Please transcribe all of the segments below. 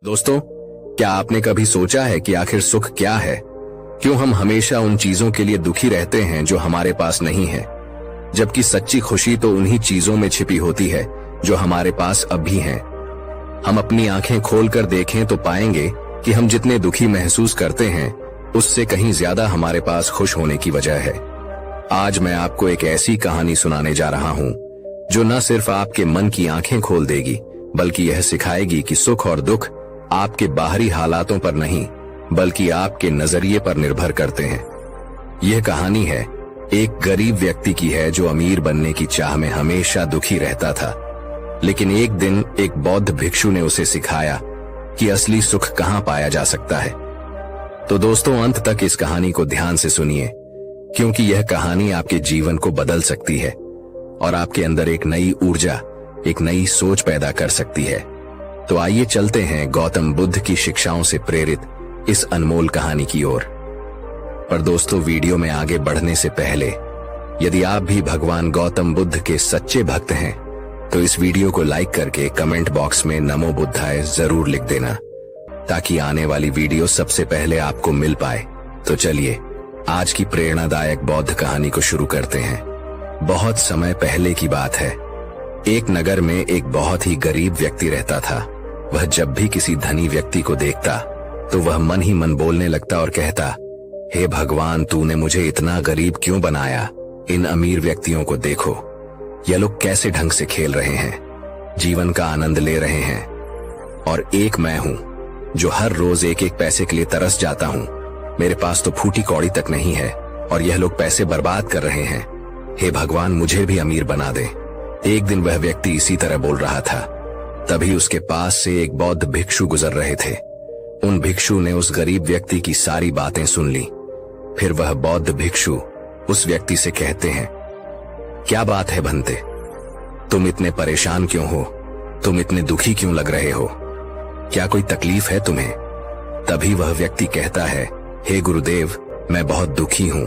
दोस्तों, क्या आपने कभी सोचा है कि आखिर सुख क्या है? क्यों हम हमेशा उन चीजों के लिए दुखी रहते हैं जो हमारे पास नहीं है, जबकि सच्ची खुशी तो उन्हीं चीजों में छिपी होती है जो हमारे पास अब भी हैं। हम अपनी आंखें खोलकर देखें तो पाएंगे कि हम जितने दुखी महसूस करते हैं उससे कहीं ज्यादा हमारे पास खुश होने की वजह है। आज मैं आपको एक ऐसी कहानी सुनाने जा रहा हूं जो न सिर्फ आपके मन की आंखें खोल देगी, बल्कि यह सिखाएगी कि सुख और दुख आपके बाहरी हालातों पर नहीं बल्कि आपके नजरिए पर निर्भर करते हैं। यह कहानी है एक गरीब व्यक्ति की है जो अमीर बनने की चाह में हमेशा दुखी रहता था, लेकिन एक दिन एक बौद्ध भिक्षु ने उसे सिखाया कि असली सुख कहां पाया जा सकता है। तो दोस्तों, अंत तक इस कहानी को ध्यान से सुनिए, क्योंकि यह कहानी आपके जीवन को बदल सकती है और आपके अंदर एक नई ऊर्जा, एक नई सोच पैदा कर सकती है। तो आइए चलते हैं गौतम बुद्ध की शिक्षाओं से प्रेरित इस अनमोल कहानी की ओर। पर दोस्तों, वीडियो में आगे बढ़ने से पहले यदि आप भी भगवान गौतम बुद्ध के सच्चे भक्त हैं तो इस वीडियो को लाइक करके कमेंट बॉक्स में नमो बुद्धाय जरूर लिख देना, ताकि आने वाली वीडियो सबसे पहले आपको मिल पाए। तो चलिए आज की प्रेरणादायक बौद्ध कहानी को शुरू करते हैं। बहुत समय पहले की बात है। एक नगर में एक बहुत ही गरीब व्यक्ति रहता था। वह जब भी किसी धनी व्यक्ति को देखता तो वह मन ही मन बोलने लगता और कहता, हे भगवान, तूने मुझे इतना गरीब क्यों बनाया? इन अमीर व्यक्तियों को देखो, ये लोग कैसे ढंग से खेल रहे हैं, जीवन का आनंद ले रहे हैं, और एक मैं हूं जो हर रोज एक एक पैसे के लिए तरस जाता हूं। मेरे पास तो फूटी कौड़ी तक नहीं है और यह लोग पैसे बर्बाद कर रहे हैं। हे भगवान, मुझे भी अमीर बना दे। एक दिन वह व्यक्ति इसी तरह बोल रहा था। तभी उसके पास से एक बौद्ध भिक्षु गुजर रहे थे। उन भिक्षु ने उस गरीब व्यक्ति की सारी बातें सुन ली। फिर वह बौद्ध भिक्षु उस व्यक्ति से कहते हैं, क्या बात है भंते, तुम इतने परेशान क्यों हो? तुम इतने दुखी क्यों लग रहे हो? क्या कोई तकलीफ है तुम्हें? तभी वह व्यक्ति कहता है, हे गुरुदेव, मैं बहुत दुखी हूं,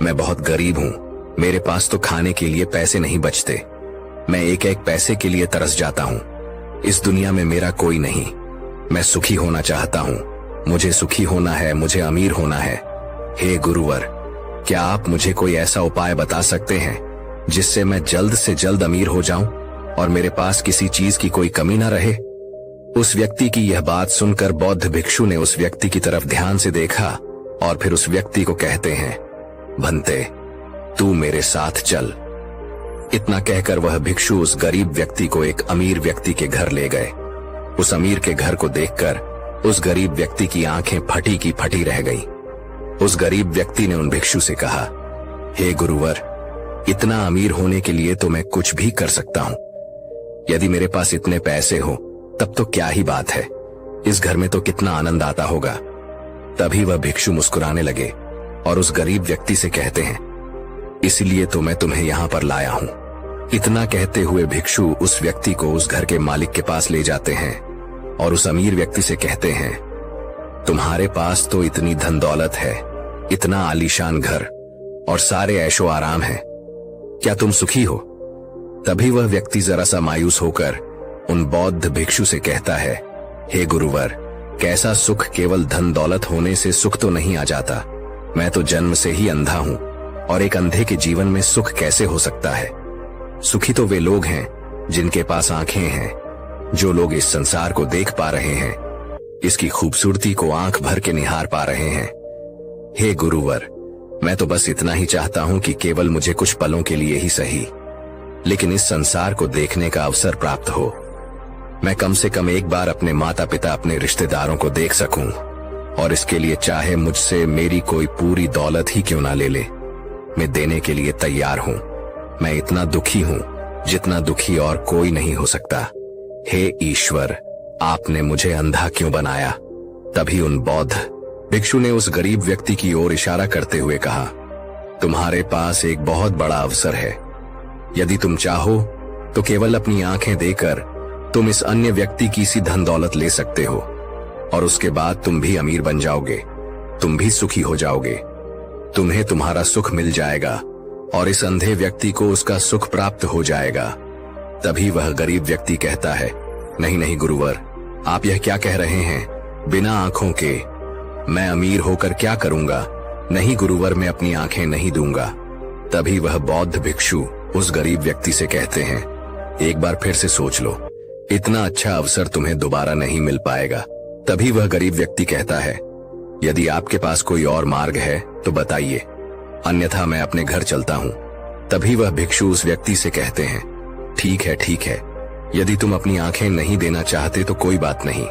मैं बहुत गरीब हूं, मेरे पास तो खाने के लिए पैसे नहीं बचते, मैं एक एक पैसे के लिए तरस जाता हूं। इस दुनिया में मेरा कोई नहीं, मैं सुखी होना चाहता हूं, मुझे सुखी होना है, मुझे अमीर होना है। हे गुरुवर, क्या आप मुझे कोई ऐसा उपाय बता सकते हैं जिससे मैं जल्द से जल्द अमीर हो जाऊं और मेरे पास किसी चीज की कोई कमी ना रहे? उस व्यक्ति की यह बात सुनकर बौद्ध भिक्षु ने उस व्यक्ति की तरफ ध्यान से देखा और फिर उस व्यक्ति को कहते हैं, भंते, तू मेरे साथ चल। इतना कहकर वह भिक्षु उस गरीब व्यक्ति को एक अमीर व्यक्ति के घर ले गए। उस अमीर के घर को देखकर उस गरीब व्यक्ति की आंखें फटी की फटी रह गई। उस गरीब व्यक्ति ने उन भिक्षु से कहा, हे गुरुवर, इतना अमीर होने के लिए तो मैं कुछ भी कर सकता हूं। यदि मेरे पास इतने पैसे हो तब तो क्या ही बात है, इस घर में तो कितना आनंद आता होगा। तभी वह भिक्षु मुस्कुराने लगे और उस गरीब व्यक्ति से कहते हैं, इसलिए तो मैं तुम्हें यहां पर लाया हूं। इतना कहते हुए भिक्षु उस व्यक्ति को उस घर के मालिक के पास ले जाते हैं और उस अमीर व्यक्ति से कहते हैं, तुम्हारे पास तो इतनी धन दौलत है, इतना आलीशान घर और सारे ऐशो आराम है, क्या तुम सुखी हो? तभी वह व्यक्ति जरा सा मायूस होकर उन बौद्ध भिक्षु से कहता है, हे गुरुवर, कैसा सुख केवल धन दौलत होने से सुख तो नहीं आ जाता। मैं तो जन्म से ही अंधा हूं और एक अंधे के जीवन में सुख कैसे हो सकता है? सुखी तो वे लोग हैं जिनके पास आंखें हैं, जो लोग इस संसार को देख पा रहे हैं, इसकी खूबसूरती को आंख भर के निहार पा रहे हैं। हे गुरुवर, मैं तो बस इतना ही चाहता हूं कि केवल मुझे कुछ पलों के लिए ही सही, लेकिन इस संसार को देखने का अवसर प्राप्त हो। मैं कम से कम एक बार अपने माता पिता, अपने रिश्तेदारों को देख सकूं, और इसके लिए चाहे मुझसे मेरी कोई पूरी दौलत ही क्यों ना ले ले, मैं देने के लिए तैयार हूं। मैं इतना दुखी हूं जितना दुखी और कोई नहीं हो सकता। हे ईश्वर, आपने मुझे अंधा क्यों बनाया? तभी उन बौद्ध भिक्षु ने उस गरीब व्यक्ति की ओर इशारा करते हुए कहा, तुम्हारे पास एक बहुत बड़ा अवसर है। यदि तुम चाहो तो केवल अपनी आंखें देकर तुम इस अन्य व्यक्ति की सी धन दौलत ले सकते हो और उसके बाद तुम भी अमीर बन जाओगे, तुम भी सुखी हो जाओगे, तुम्हें तुम्हारा सुख मिल जाएगा और इस अंधे व्यक्ति को उसका सुख प्राप्त हो जाएगा। तभी वह गरीब व्यक्ति कहता है, नहीं नहीं गुरुवर, आप यह क्या कह रहे हैं? बिना आंखों के मैं अमीर होकर क्या करूंगा? नहीं गुरुवर, मैं अपनी आंखें नहीं दूंगा। तभी वह बौद्ध भिक्षु उस गरीब व्यक्ति से कहते हैं, एक बार फिर से सोच लो, इतना अच्छा अवसर तुम्हें दोबारा नहीं मिल पाएगा। तभी वह गरीब व्यक्ति कहता है, यदि आपके पास कोई और मार्ग है तो बताइए, अन्यथा मैं अपने घर चलता हूँ। तभी वह भिक्षु उस व्यक्ति से कहते हैं, ठीक है, यदि तुम अपनी आंखें नहीं देना चाहते तो कोई बात नहीं,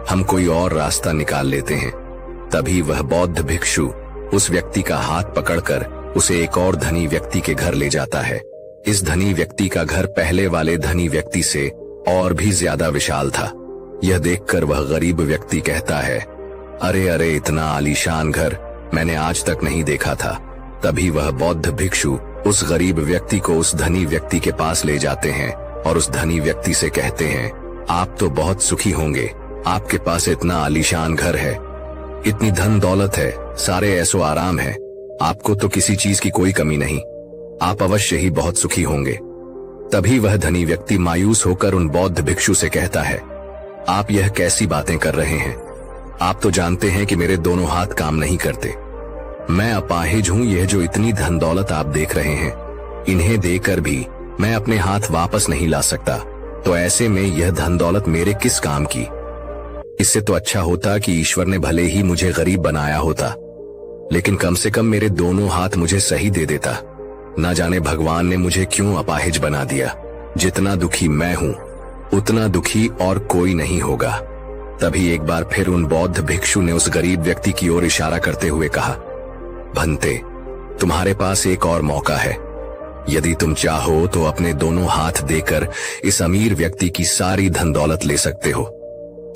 हम कोई और रास्ता निकाल लेते हैं। तभी वह बौद्ध भिक्षु उस व्यक्ति का हाथ पकड़कर उसे एक और धनी व्यक्ति के घर ले जाता है। इस धनी व्यक्ति का घर पहले वाले धनी व्यक्ति से और भी ज्यादा विशाल था। यह देखकर वह गरीब व्यक्ति कहता है, अरे इतना आलीशान घर मैंने आज तक नहीं देखा था। तभी वह बौद्ध भिक्षु उस गरीब व्यक्ति को उस धनी व्यक्ति के पास ले जाते हैं और उस धनी व्यक्ति से कहते हैं, आप तो बहुत सुखी होंगे, आपके पास इतना आलीशान घर है, इतनी धन दौलत है, सारे ऐसो आराम है, आपको तो किसी चीज की कोई कमी नहीं, आप अवश्य ही बहुत सुखी होंगे। तभी वह धनी व्यक्ति मायूस होकर उन बौद्ध भिक्षु से कहता है, आप यह कैसी बातें कर रहे हैं? आप तो जानते हैं कि मेरे दोनों हाथ काम नहीं करते, मैं अपाहिज हूँ। यह जो इतनी धन दौलत आप देख रहे हैं, इन्हें देकर भी मैं अपने हाथ वापस नहीं ला सकता, तो ऐसे में यह धन दौलत मेरे किस काम की? इससे तो अच्छा होता कि ईश्वर ने भले ही मुझे गरीब बनाया होता, लेकिन कम से कम मेरे दोनों हाथ मुझे सही दे देता। न जाने भगवान ने मुझे क्यों अपाहिज बना दिया। जितना दुखी मैं हूँ उतना दुखी और कोई नहीं होगा। तभी एक बार फिर उन बौद्ध भिक्षु ने उस गरीब व्यक्ति की ओर इशारा करते हुए कहा, भंते, तुम्हारे पास एक और मौका है, यदि तुम चाहो तो अपने दोनों हाथ देकर इस अमीर व्यक्ति की सारी धन दौलत ले सकते हो।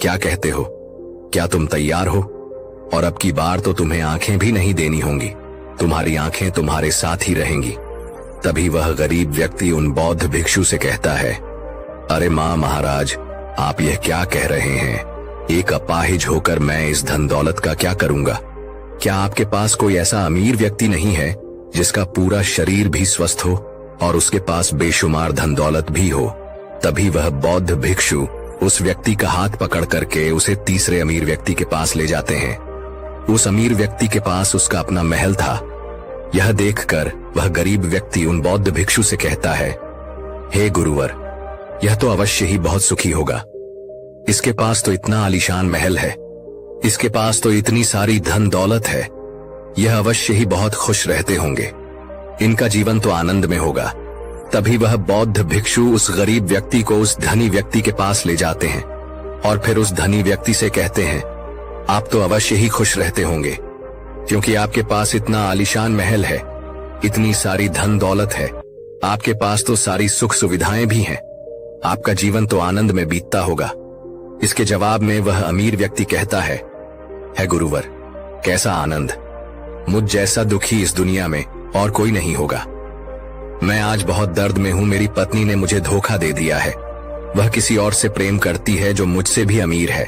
क्या कहते हो? क्या तुम तैयार हो? और अब की बार तो तुम्हें आंखें भी नहीं देनी होंगी, तुम्हारी आंखें तुम्हारे साथ ही रहेंगी। तभी वह गरीब व्यक्ति उन बौद्ध भिक्षु से कहता है, अरे मां महाराज, आप यह क्या कह रहे हैं? एक अपाहिज होकर मैं इस धन दौलत का क्या करूंगा? क्या आपके पास कोई ऐसा अमीर व्यक्ति नहीं है जिसका पूरा शरीर भी स्वस्थ हो और उसके पास बेशुमार धन दौलत भी हो? तभी वह बौद्ध भिक्षु उस व्यक्ति का हाथ पकड़ करके उसे तीसरे अमीर व्यक्ति के पास ले जाते हैं। उस अमीर व्यक्ति के पास उसका अपना महल था। यह देखकर वह गरीब व्यक्ति उन बौद्ध भिक्षु से कहता है, हे गुरुवर, यह तो अवश्य ही बहुत सुखी होगा, इसके पास तो इतना आलीशान महल है, इसके पास तो इतनी सारी धन दौलत है, यह अवश्य ही बहुत खुश रहते होंगे, इनका जीवन तो आनंद में होगा। तभी वह बौद्ध भिक्षु उस गरीब व्यक्ति को उस धनी व्यक्ति के पास ले जाते हैं और फिर उस धनी व्यक्ति से कहते हैं, आप तो अवश्य ही खुश रहते होंगे, क्योंकि आपके पास इतना आलीशान महल है, इतनी सारी धन दौलत है, आपके पास तो सारी सुख सुविधाएं भी हैं, आपका जीवन तो आनंद में बीतता होगा। इसके जवाब में वह अमीर व्यक्ति कहता है गुरुवर, कैसा आनंद, मुझ जैसा दुखी इस दुनिया में और कोई नहीं होगा। मैं आज बहुत दर्द में हूं, मेरी पत्नी ने मुझे धोखा दे दिया है, वह किसी और से प्रेम करती है जो मुझसे भी अमीर है।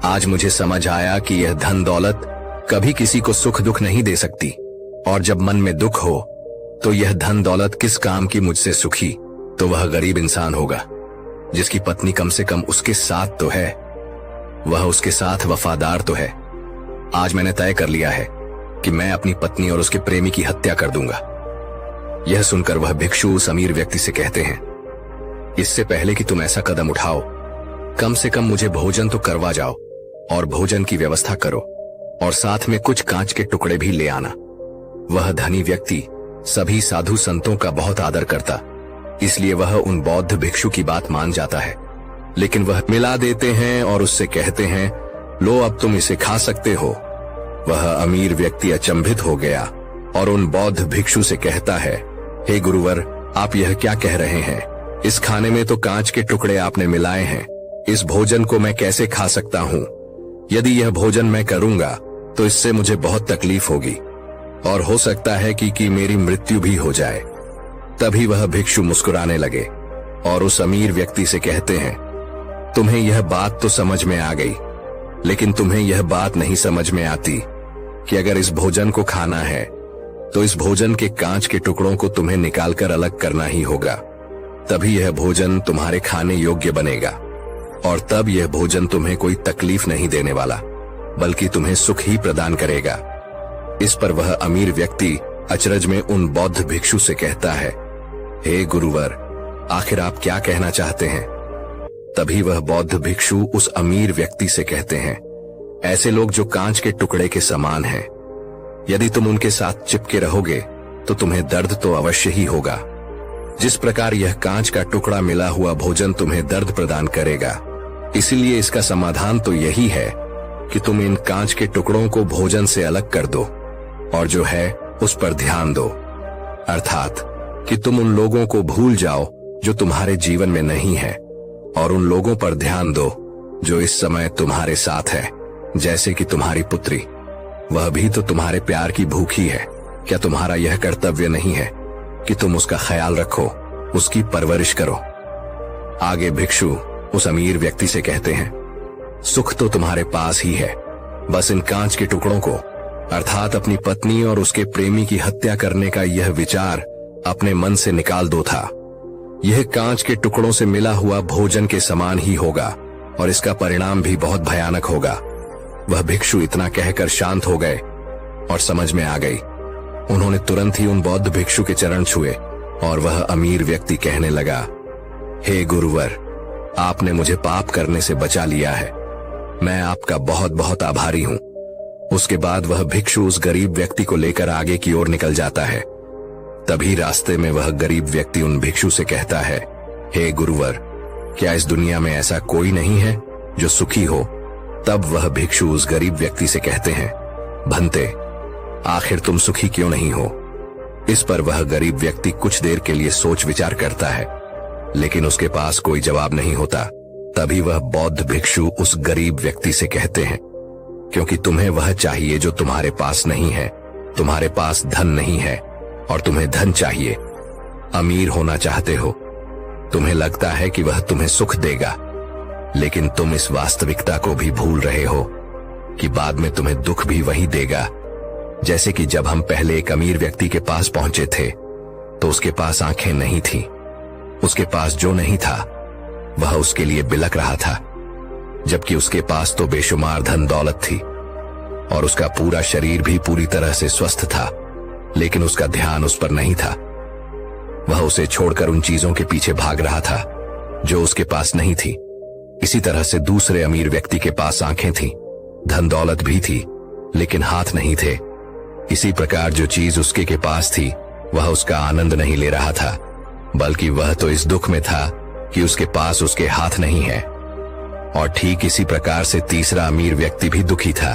आज मुझे समझ आया कि यह धन दौलत कभी किसी को सुख दुख नहीं दे सकती, और जब मन में दुख हो तो यह धन दौलत किस काम की मुझसे सुखी तो वह गरीब इंसान होगा जिसकी पत्नी कम से कम उसके साथ तो है, वह उसके साथ वफादार तो है। आज मैंने तय कर लिया है कि मैं अपनी पत्नी और उसके प्रेमी की हत्या कर दूंगा। यह सुनकर वह भिक्षु उस अमीर व्यक्ति से कहते हैं, इससे पहले कि तुम ऐसा कदम उठाओ, कम से कम मुझे भोजन तो करवा जाओ और भोजन की व्यवस्था करो और साथ में कुछ कांच के टुकड़े भी ले आना। वह धनी व्यक्ति सभी साधु संतों का बहुत आदर करता, इसलिए वह उन बौद्ध भिक्षु की बात मान जाता है, लेकिन वह मिला देते हैं और उससे कहते हैं, लो अब तुम इसे खा सकते हो। वह अमीर व्यक्ति अचंभित हो गया और उन बौद्ध भिक्षु से कहता है, हे गुरुवर, आप यह क्या कह रहे हैं? इस खाने में तो कांच के टुकड़े आपने मिलाए हैं, इस भोजन को मैं कैसे खा सकता हूँ? यदि यह भोजन मैं करूंगा तो इससे मुझे बहुत तकलीफ होगी और हो सकता है कि मेरी मृत्यु भी हो जाए। तभी वह भिक्षु मुस्कुराने लगे और उस अमीर व्यक्ति से कहते हैं, तुम्हें यह बात तो समझ में आ गई, लेकिन तुम्हें यह बात नहीं समझ में आती कि अगर इस भोजन को खाना है तो इस भोजन के कांच के टुकड़ों को तुम्हें निकालकर अलग करना ही होगा, तभी यह भोजन तुम्हारे खाने योग्य बनेगा और तब यह भोजन तुम्हें कोई तकलीफ नहीं देने वाला, बल्कि तुम्हें सुख ही प्रदान करेगा। इस पर वह अमीर व्यक्ति अचरज में उन बौद्ध भिक्षु से कहता है, हे गुरुवर, आखिर आप क्या कहना चाहते हैं? तभी वह बौद्ध भिक्षु उस अमीर व्यक्ति से कहते हैं, ऐसे लोग जो कांच के टुकड़े के समान हैं, यदि तुम उनके साथ चिपके रहोगे तो तुम्हें दर्द तो अवश्य ही होगा। जिस प्रकार यह कांच का टुकड़ा मिला हुआ भोजन तुम्हें दर्द प्रदान करेगा, इसीलिए इसका समाधान तो यही है कि तुम इन कांच के टुकड़ों को भोजन से अलग कर दो और जो है उस पर ध्यान दो, अर्थात कि तुम उन लोगों को भूल जाओ जो तुम्हारे जीवन में नहीं है और उन लोगों पर ध्यान दो जो इस समय तुम्हारे साथ है, जैसे कि तुम्हारी पुत्री। वह भी तो तुम्हारे प्यार की भूखी है। क्या तुम्हारा यह कर्तव्य नहीं है कि तुम उसका ख्याल रखो, उसकी परवरिश करो? आगे भिक्षु उस अमीर व्यक्ति से कहते हैं, सुख तो तुम्हारे पास ही है, बस इन कांच के टुकड़ों को, अर्थात अपनी पत्नी और उसके प्रेमी की हत्या करने का यह विचार अपने मन से निकाल दो था। यह कांच के टुकड़ों से मिला हुआ भोजन के समान ही होगा और इसका परिणाम भी बहुत भयानक होगा। वह भिक्षु इतना कहकर शांत हो गए और समझ में आ गई। उन्होंने तुरंत ही उन बौद्ध भिक्षु के चरण छुए और वह अमीर व्यक्ति कहने लगा, हे गुरुवर, आपने मुझे पाप करने से बचा लिया है। मैं आपका बहुत बहुत आभारी हूं। उसके बाद वह भिक्षु उस गरीब व्यक्ति को लेकर आगे की ओर निकल जाता है। तभी रास्ते में वह गरीब व्यक्ति उन भिक्षु से कहता है, हे गुरुवर, क्या इस दुनिया में ऐसा कोई नहीं है जो सुखी हो? तब वह भिक्षु उस गरीब व्यक्ति से कहते हैं, भंते, आखिर तुम सुखी क्यों नहीं हो? इस पर वह गरीब व्यक्ति कुछ देर के लिए सोच विचार करता है, लेकिन उसके पास कोई जवाब नहीं होता। तभी वह बौद्ध भिक्षु उस गरीब व्यक्ति से कहते हैं, क्योंकि तुम्हें वह चाहिए जो तुम्हारे पास नहीं है। तुम्हारे पास धन नहीं है और तुम्हें धन चाहिए। अमीर होना चाहते हो। तुम्हें लगता है कि वह तुम्हें सुख देगा, लेकिन तुम इस वास्तविकता को भी भूल रहे हो कि बाद में तुम्हें दुख भी वही देगा। जैसे कि जब हम पहले एक अमीर व्यक्ति के पास पहुंचे थे तो उसके पास आंखें नहीं थी। उसके पास जो नहीं था वह उसके लिए बिलक रहा था, जबकि उसके पास तो बेशुमार धन दौलत थी और उसका पूरा शरीर भी पूरी तरह से स्वस्थ था, लेकिन उसका ध्यान उस पर नहीं था। वह उसे छोड़कर उन चीजों के पीछे भाग रहा था जो उसके पास नहीं थी। इसी तरह से दूसरे अमीर व्यक्ति के पास आंखें थीं, धन दौलत भी थी, लेकिन हाथ नहीं थे। इसी प्रकार जो चीज उसके के पास थी वह उसका आनंद नहीं ले रहा था, बल्कि वह तो इस दुख में था कि उसके पास उसके हाथ नहीं है। और ठीक इसी प्रकार से तीसरा अमीर व्यक्ति भी दुखी था,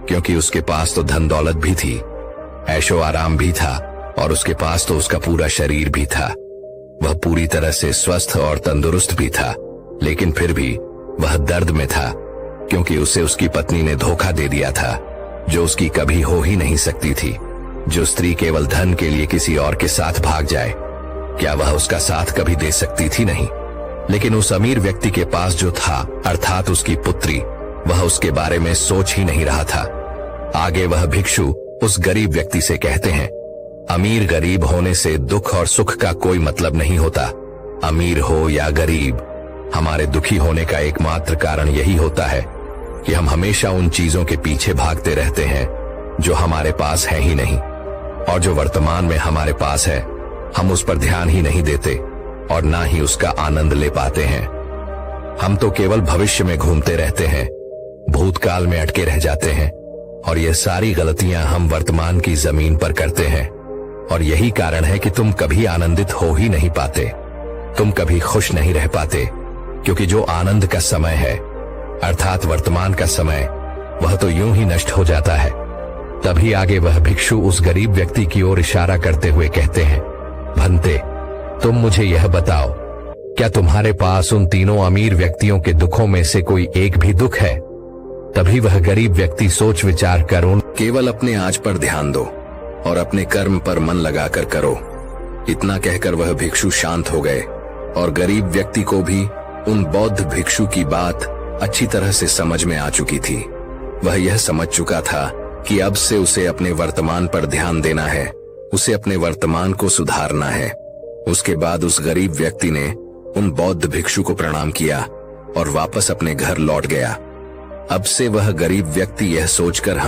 क्योंकि उसके पास तो धन दौलत भी थी, ऐशो आराम भी था और उसके पास तो उसका पूरा शरीर भी था। वह पूरी तरह से स्वस्थ और तंदुरुस्त भी था, लेकिन फिर भी वह दर्द में था, क्योंकि उसे उसकी पत्नी ने धोखा दे दिया था, जो उसकी कभी हो ही नहीं सकती थी। जो स्त्री केवल धन के लिए किसी और के साथ भाग जाए, क्या वह उसका साथ कभी दे सकती थी? नहीं। लेकिन उस अमीर व्यक्ति के पास जो था, अर्थात उसकी पुत्री, वह उसके बारे में सोच ही नहीं रहा था। आगे वह भिक्षु उस गरीब व्यक्ति से कहते हैं, अमीर गरीब होने से दुख और सुख का कोई मतलब नहीं होता। अमीर हो या गरीब, हमारे दुखी होने का एकमात्र कारण यही होता है कि हम हमेशा उन चीजों के पीछे भागते रहते हैं जो हमारे पास है ही नहीं, और जो वर्तमान में हमारे पास है हम उस पर ध्यान ही नहीं देते और ना ही उसका आनंद ले पाते हैं। हम तो केवल भविष्य में घूमते रहते हैं, भूतकाल में अटके रह जाते हैं, और ये सारी गलतियां हम वर्तमान की जमीन पर करते हैं। और यही कारण है कि तुम कभी आनंदित हो ही नहीं पाते, तुम कभी खुश नहीं रह पाते, क्योंकि जो आनंद का समय है, अर्थात वर्तमान का समय, वह तो यूं ही नष्ट हो जाता है। तभी आगे वह भिक्षु उस गरीब व्यक्ति की ओर इशारा करते हुए कहते हैं, भंते, तुम मुझे यह बताओ, क्या तुम्हारे पास उन तीनों अमीर व्यक्तियों के दुखों में से कोई एक भी दुख है? तभी वह गरीब व्यक्ति सोच विचार कर केवल अपने आज पर ध्यान दो और अपने कर्म पर मन लगाकर करो। इतना कहकर वह भिक्षु शांत हो गए और गरीब व्यक्ति को भी उन बौद्ध भिक्षु की बात अच्छी तरह से समझ में आ चुकी थी। वह यह समझ चुका था कि अब से उसे अपने वर्तमान पर ध्यान देना है, उसे अपने वर्तमान को सुधारना है। उसके बाद उस गरीब व्यक्ति ने उन बौद्ध भिक्षु को प्रणाम किया और वापस अपने घर लौट गया। अब से वह गरीब व्यक्ति यह सोचकर